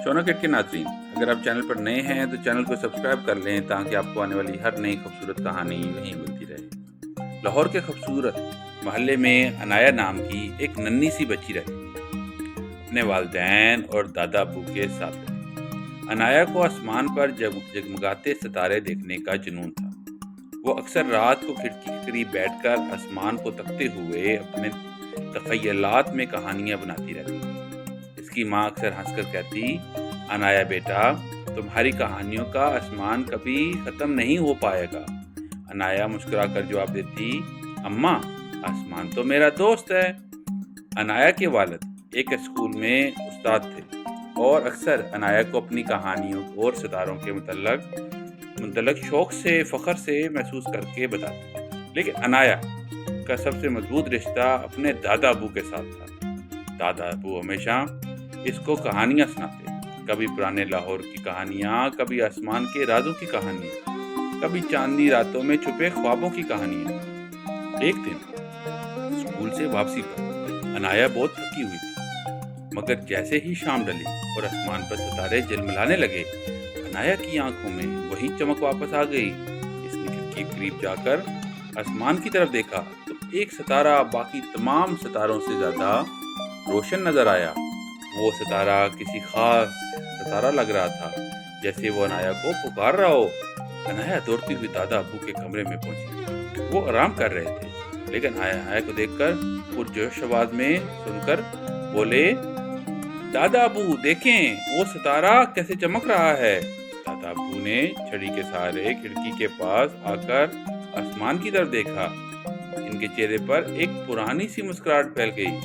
شونا کٹ کے ناظرین، اگر آپ چینل پر نئے ہیں تو چینل کو سبسکرائب کر لیں تاکہ آپ کو آنے والی ہر نئی خوبصورت کہانی نہیں ملتی رہے۔ لاہور کے خوبصورت محلے میں عنایا نام کی ایک ننھی سی بچی رہتی تھی، اپنے والدین اور دادا ابو کے ساتھ رہتی۔ عنایا کو آسمان پر جگمگاتے ستارے دیکھنے کا جنون تھا۔ وہ اکثر رات کو کھڑکی کے قریب بیٹھ کر آسمان کو تکتے ہوئے اپنے تخیلات میں کہانیاں بناتی رہتی۔ اس کی ماں اکثر ہنس کر کہتی، عنایا بیٹا، تمہاری کہانیوں کا آسمان کبھی ختم نہیں ہو پائے گا۔ عنایا مسکرا کر جواب دیتی، اماں، آسمان تو میرا دوست ہے۔ عنایا کے والد ایک اسکول میں استاد تھے اور اکثر عنایا کو اپنی کہانیوں اور ستاروں کے متعلق شوق سے، فخر سے محسوس کر کے بتاتے۔ لیکن عنایا کا سب سے مضبوط رشتہ اپنے دادا ابو کے ساتھ تھا۔ دادا ابو ہمیشہ اس کو کہانیاں سناتے، کبھی پرانے لاہور کی کہانیاں، کبھی آسمان کے رازوں کی کہانیاں، کبھی چاندنی راتوں میں چھپے خوابوں کی کہانیاں۔ ایک دن اسکول سے واپسی پر عنایا بہت تھکی ہوئی تھی، مگر جیسے ہی شام ڈلی اور آسمان پر ستارے جلملانے لگے، عنایا کی آنکھوں میں وہی چمک واپس آ گئی۔ اس نے کھڑکی کے قریب جا کر آسمان کی طرف دیکھا تو ایک ستارہ باقی تمام ستاروں سے زیادہ روشن نظر آیا۔ وہ ستارہ کسی خاص ستارہ لگ رہا تھا، جیسے وہ عنایا کو پکار رہا ہو۔ عنایا دوڑتی ہوئی دادا ابو کے کمرے میں پہنچی۔ وہ آرام کر رہے تھے، لیکن عنایا کو دیکھ کر پرجوش آواز میں سن کر بولے، دادا ابو دیکھیں، وہ ستارہ کیسے چمک رہا ہے۔ دادا ابو نے چھڑی کے سہارے کھڑکی کے پاس آ کر آسمان کی طرف دیکھا۔ ان کے چہرے پر ایک پرانی سی مسکراہٹ پھیل گئی۔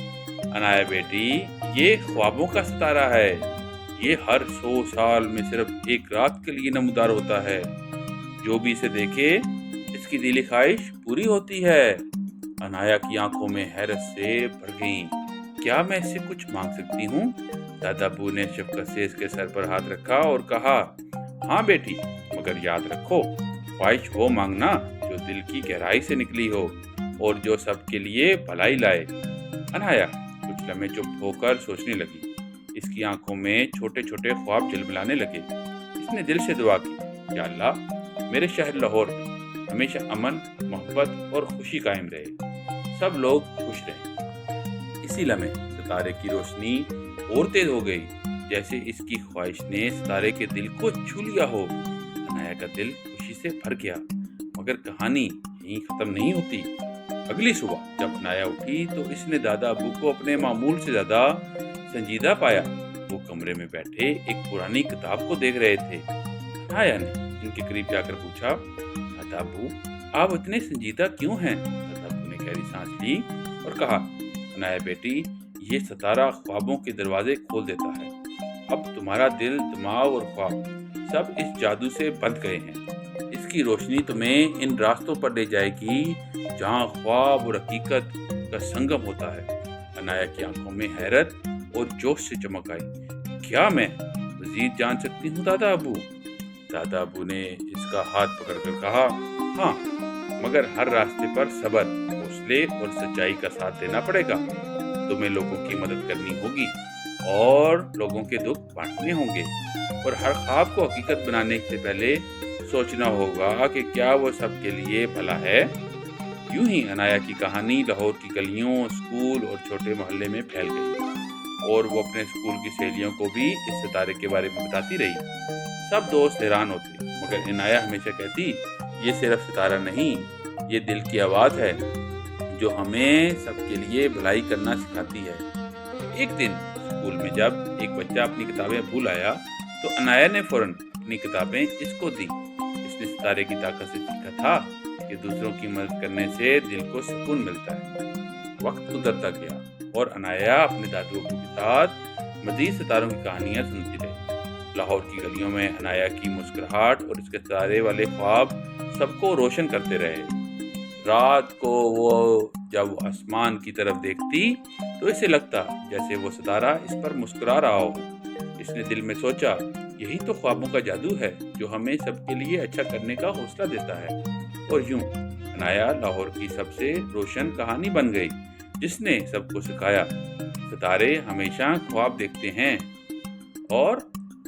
عنایا بیٹی، یہ خوابوں کا ستارہ ہے۔ یہ ہر 100 سال میں صرف ایک رات کے لیے نمودار ہوتا ہے۔ جو بھی اسے دیکھے، اس کی دلی خواہش پوری ہوتی ہے۔ عنایا کی آنکھوں میں حیرت سے بھر گئیں۔ کیا میں اس سے کچھ مانگ سکتی ہوں؟ دادا ابو نے شفقت سے اس کے سر پر ہاتھ رکھا اور کہا، ہاں بیٹی، مگر یاد رکھو، خواہش وہ مانگنا جو دل کی گہرائی سے نکلی ہو اور جو سب کے لیے بھلائی لائے۔ عنایا کچھ لمحے چپ ہو کر سوچنے لگی۔ اس کی آنکھوں میں چھوٹے چھوٹے خواب جلملانے لگے۔ اس نے دل سے دعا کی، یا اللہ، میرے شہر لاہور میں ہمیشہ امن، محبت اور خوشی قائم رہے، سب لوگ خوش رہیں۔ اسی لمحے ستارے کی روشنی اور تیز ہو گئی، جیسے اس کی خواہش نے ستارے کے دل کو چھو لیا ہو۔ عنایا کا دل خوشی سے بھر گیا، مگر کہانی یہیں ختم نہیں ہوتی۔ اگلی صبح جب عنایا اٹھی تو اس نے دادا ابو کو اپنے معمول سے زیادہ سنجیدہ پایا۔ وہ کمرے میں بیٹھے ایک پرانی کتاب کو دیکھ رہے تھے۔ عنایا نے ان کے قریب جا کر پوچھا، دادا ابو، آپ اتنے سنجیدہ کیوں ہیں؟ دادا ابو نے گہری سانس لی اور کہا، عنایا بیٹی، یہ ستارہ خوابوں کے دروازے کھول دیتا ہے۔ اب تمہارا دل، دماغ اور خواب سب اس جادو سے بندھ گئے ہیں۔ اس کی روشنی تمہیں ان راستوں پر لے جائے گی جہاں خواب اور حقیقت کا سنگم ہوتا ہے۔ عنایا کی آنکھوں میں حیرت اور جوش سے چمک آئی۔ کیا میں مزید جان سکتی ہوں دادا ابو؟ دادا ابو نے اس کا ہاتھ پکڑ کر کہا، ہاں، مگر ہر راستے پر صبر، حوصلے اور سچائی کا ساتھ دینا پڑے گا۔ تمہیں لوگوں کی مدد کرنی ہوگی اور لوگوں کے دکھ بانٹنے ہوں گے، اور ہر خواب کو حقیقت بنانے سے پہلے سوچنا ہوگا کہ کیا وہ سب کے لیے بھلا ہے۔ یوں ہی عنایا کی کہانی لاہور کی گلیوں، اسکول اور چھوٹے محلے میں پھیل گئی، اور وہ اپنے اسکول کی سہیلیوں کو بھی اس ستارے کے بارے میں بتاتی رہی۔ سب دوست حیران ہوتے، مگر عنایا ہمیشہ کہتی، یہ صرف ستارہ نہیں، یہ دل کی آواز ہے جو ہمیں سب کے لیے بھلائی کرنا سکھاتی ہے۔ ایک دن اسکول میں جب ایک بچہ اپنی کتابیں بھول آیا تو عنایا نے فوراً اپنی کتابیں اس کو دی۔ اس نے ستارے کی طاقت سے سیکھا تھا کہ دوسروں کی مدد کرنے سے دل کو سکون ملتا ہے۔ وقت گزرتا گیا اور عنایا اپنے دادو ابو کے ساتھ مزید ستاروں کی کہانیاں سنتی رہی۔ لاہور کی گلیوں میں عنایا کی مسکراہٹ اور اس کے ستارے والے خواب سب کو روشن کرتے رہے۔ رات کو وہ جب آسمان کی طرف دیکھتی تو اسے لگتا جیسے وہ ستارہ اس پر مسکرا رہا ہو۔ اس نے دل میں سوچا، یہی تو خوابوں کا جادو ہے جو ہمیں سب کے لیے اچھا کرنے کا حوصلہ دیتا ہے۔ اور یوں عنایا لاہور کی سب سے روشن کہانی بن گئی، جس نے سب کو سکھایا، ستارے ہمیشہ خواب دیکھتے ہیں اور